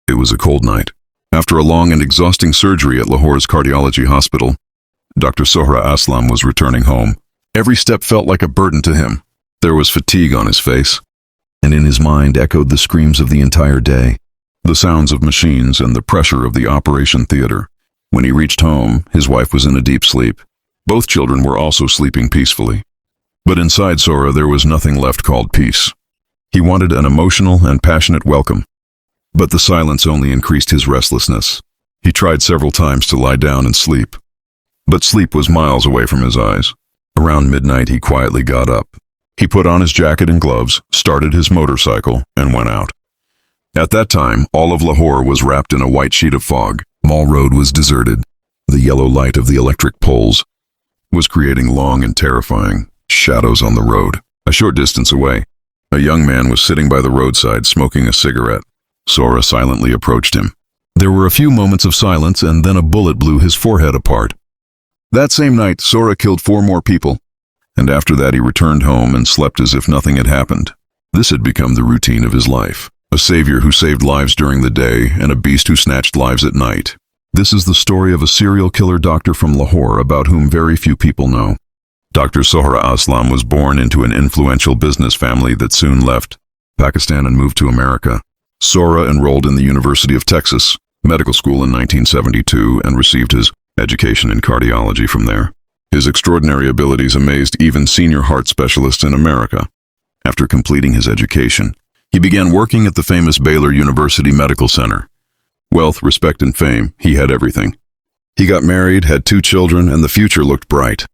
It was a cold night. After a long and exhausting surgery at Lahore's cardiology hospital, Dr. Suhrab Aslam was returning home. Every step felt like a burden to him. There was fatigue on his face, and in his mind echoed the screams of the entire day, the sounds of machines and the pressure of the operation theater. When he reached home, his wife was in a deep sleep. Both children were also sleeping peacefully. But inside Suhrab there was nothing left called peace. He wanted an emotional and passionate welcome. But the silence only increased his restlessness. He tried several times to lie down and sleep, but sleep was miles away from his eyes. Around midnight he quietly got up. He put on his jacket and gloves, started his motorcycle, and went out. At that time, all of Lahore was wrapped in a white sheet of fog. Mall Road was deserted. The yellow light of the electric poles was creating long and terrifying shadows on the road. A short distance away, a young man was sitting by the roadside smoking a cigarette. Suhrab silently approached him. There were a few moments of silence, and then a bullet blew his forehead apart. That same night, Suhrab killed 4 more people, and after that he returned home and slept as if nothing had happened. This had become the routine of his life. A savior who saved lives during the day, and a beast who snatched lives at night. This is the story of a serial killer doctor from Lahore about whom very few people know. Dr. Suhrab Aslam was born into an influential business family that soon left Pakistan and moved to America. Suhrab enrolled in the University of Texas Medical School in 1972 and received his education in cardiology from there. His extraordinary abilities amazed even senior heart specialists in America. After completing his education, he began working at the famous Baylor University Medical Center. Wealth, respect, and fame, he had everything. He got married, had 2 children, and the future looked bright.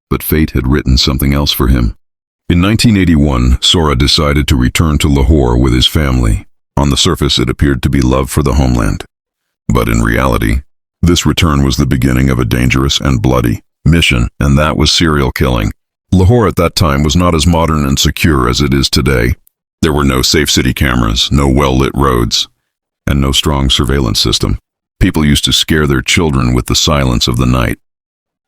But fate had written something else for him. In 1981, Suhrab decided to return to Lahore with his family. On the surface, it appeared to be love for the homeland. But in reality, this return was the beginning of a dangerous and bloody mission, and that was serial killing. Lahore at that time was not as modern and secure as it is today. There were no safe city cameras, no well-lit roads, and no strong surveillance system. People used to scare their children with the silence of the night.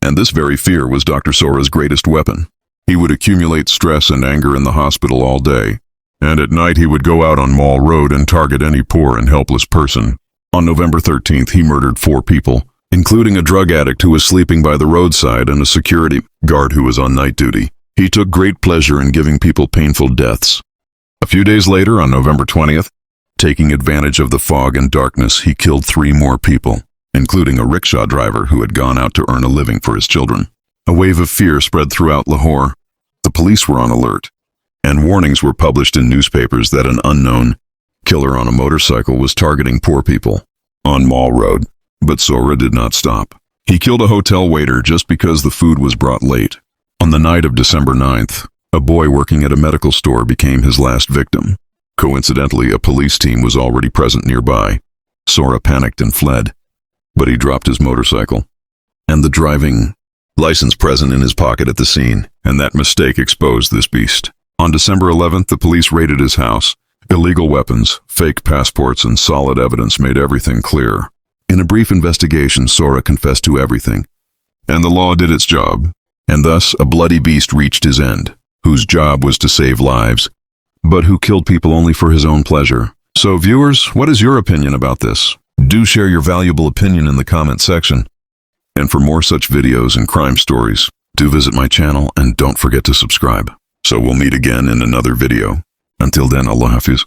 And this very fear was Dr. Suhrab's greatest weapon. He would accumulate stress and anger in the hospital all day, and at night he would go out on Mall Road and target any poor and helpless person. On November 13th, he murdered 4 people, including a drug addict who was sleeping by the roadside and a security guard who was on night duty. He took great pleasure in giving people painful deaths. A few days later, on November 20th, taking advantage of the fog and darkness, he killed 3 more people, including a rickshaw driver who had gone out to earn a living for his children. A wave of fear spread throughout Lahore. The police were on alert, and warnings were published in newspapers that an unknown killer on a motorcycle was targeting poor people on Mall Road. But Suhrab did not stop. He killed a hotel waiter just because the food was brought late. On the night of December 9th, a boy working at a medical store became his last victim. Coincidentally, a police team was already present nearby. Suhrab panicked and fled, but he dropped his motorcycle and the driving license present in his pocket at the scene, and that mistake exposed this beast. On December 11th, the police raided his house. Illegal weapons, fake passports, and solid evidence made everything clear. In a brief investigation, Suhrab confessed to everything, and the law did its job. And thus, a bloody beast reached his end, whose job was to save lives, but who killed people only for his own pleasure. So viewers, what is your opinion about this? Do share your valuable opinion in the comment section. And for more such videos and crime stories, do visit my channel and don't forget to subscribe. So we'll meet again in another video. Until then, Allah Hafiz.